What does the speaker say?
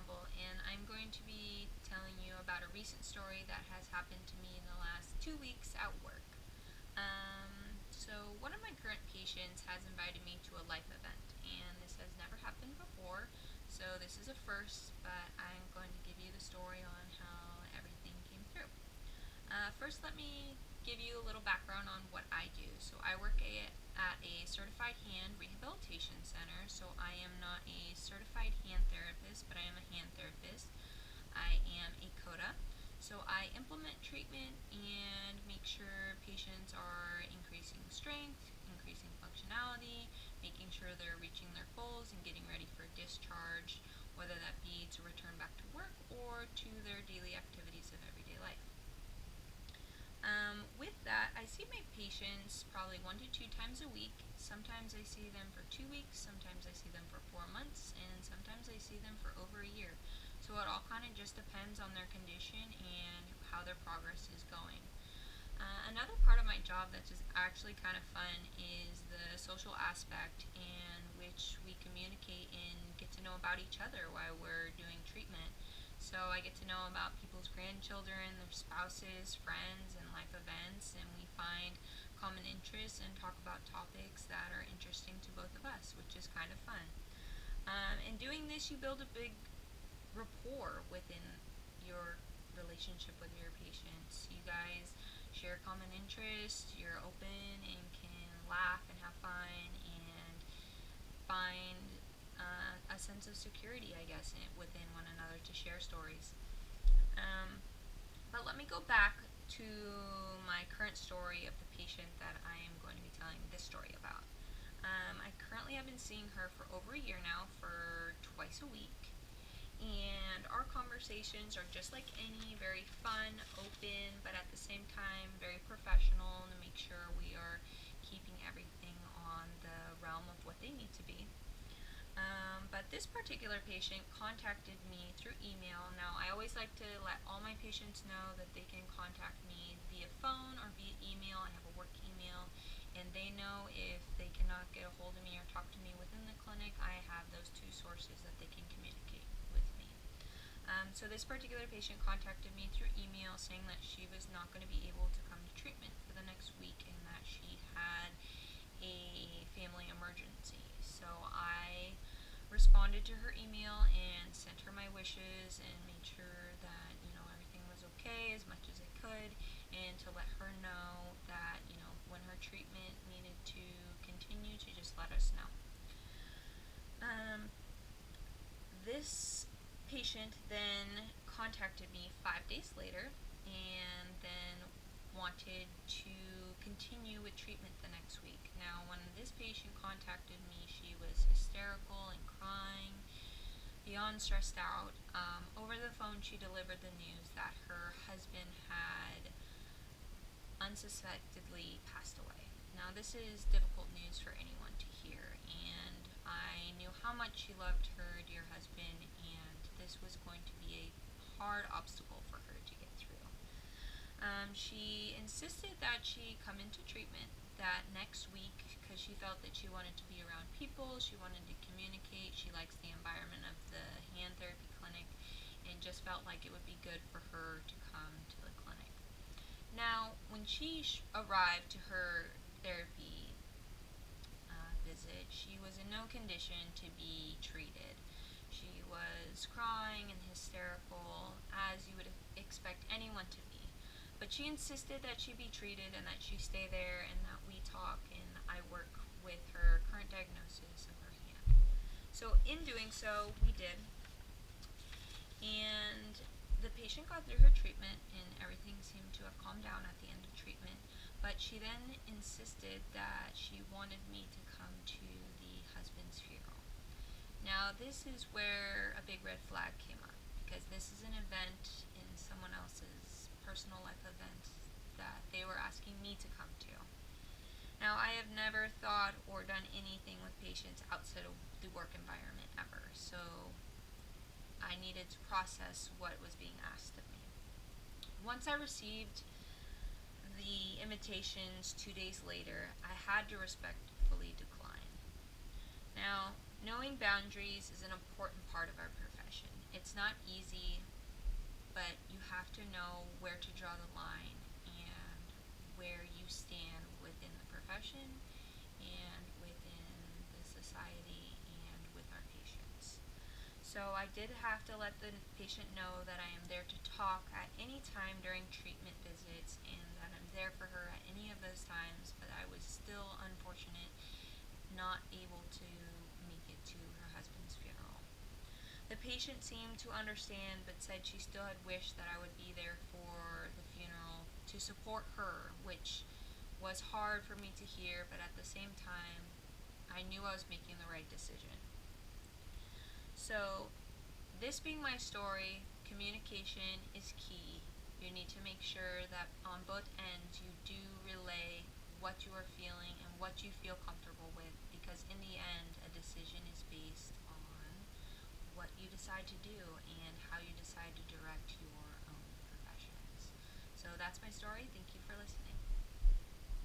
Campbell, and I'm going to be telling you about a recent story that has happened to me in the last 2 weeks at work. So one of my current patients has invited me to a life event, and this has never happened before, so this is a first, but I'm going to give you the story on how everything came through. First, let me give you a little background on what I do. So I work at a certified hand rehabilitation center, so I am not a certified hand therapist, but I am a hand therapist. I am a CODA, so I implement treatment and make sure patients are increasing strength, increasing functionality, making sure they're reaching their goals and getting ready for discharge, whether that be to return back to work or to their daily activities of everyday life. With that, I see my patients probably 1 to 2 times a week. Sometimes I see them for 2 weeks, sometimes I see them for 4 months, and sometimes I see them for over a year. So it all kind of just depends on their condition and how their progress is going. Another part of my job that's just actually kind of fun is the social aspect in which we communicate and get to know about each other while we're doing treatment. So I get to know about people's grandchildren, their spouses, friends, and life events, and we find common interests and talk about topics that are interesting to both of us, which is kind of fun. In doing this, you build a big rapport within your relationship with your patients. You guys share common interests, you're open and can laugh and have fun and find a sense of security, I guess, within one another to share stories. Um, but let me go back to my current story of the patient that I am going to be telling this story about. I currently have been seeing her for over a year now, for twice a week. And our conversations are just like any, very fun, open, but at the same time very professional to make sure we are keeping everything on the realm of what they need to be. But this particular patient contacted me through email. Now, I always like to let all my patients know that they can contact me via phone or via email. I have a work email, and they know if they cannot get a hold of me or talk to me within the clinic, I have those two sources that they can communicate with me. So this particular patient contacted me through email saying that she was not going to be able to come to treatment for the next week and that she had a family emergency. So I responded to her email and sent her my wishes and made sure that, everything was okay as much as I could, and to let her know that, when her treatment needed to continue, to just let us know. This patient then contacted me 5 days later and then wanted to continue with treatment the next week. Now, when this patient contacted me, she was hysterical and crying, beyond stressed out. Over the phone, she delivered the news that her husband had unsuspectedly passed away. Now, this is difficult news for anyone to hear, and I knew how much she loved her dear husband, and this was going to be a hard obstacle for her to get through. She insisted that she come into treatment that next week because she felt that she wanted to be around people, she wanted to communicate, she likes the environment of the hand therapy clinic, and just felt like it would be good for her to come to the clinic. Now, when she arrived to her therapy visit, she was in no condition to be treated. She was crying and hysterical, as you would expect anyone to be. But she insisted that she be treated and that she stay there and that we talk and I work with her current diagnosis of her hand. So in doing so, we did. And the patient got through her treatment and everything seemed to have calmed down at the end of treatment. But she then insisted that she wanted me to come to the husband's funeral. Now, this is where a big red flag came up, because this is an event in someone else's personal life event that they were asking me to come to. Now, I have never thought or done anything with patients outside of the work environment ever, so I needed to process what was being asked of me. Once I received the invitations 2 days later, I had to respectfully decline. Now, Knowing boundaries is an important part of our profession. It's not easy, but you have to know where to draw the line and where you stand within the profession and within the society and with our patients. So I did have to let the patient know that I am there to talk at any time during treatment visits and that I'm there for her at any of those times, but I was still unfortunate not able to make it to her husband's funeral. The patient seemed to understand but said she still had wished that I would be there for the funeral to support her, which was hard for me to hear, but at the same time, I knew I was making the right decision. So, this being my story, communication is key. You need to make sure that on both ends you do relay what you are feeling and what you feel comfortable with, because in the end, a decision is based on what you decide to do and how you decide to direct your own professions. So that's my story. Thank you for listening.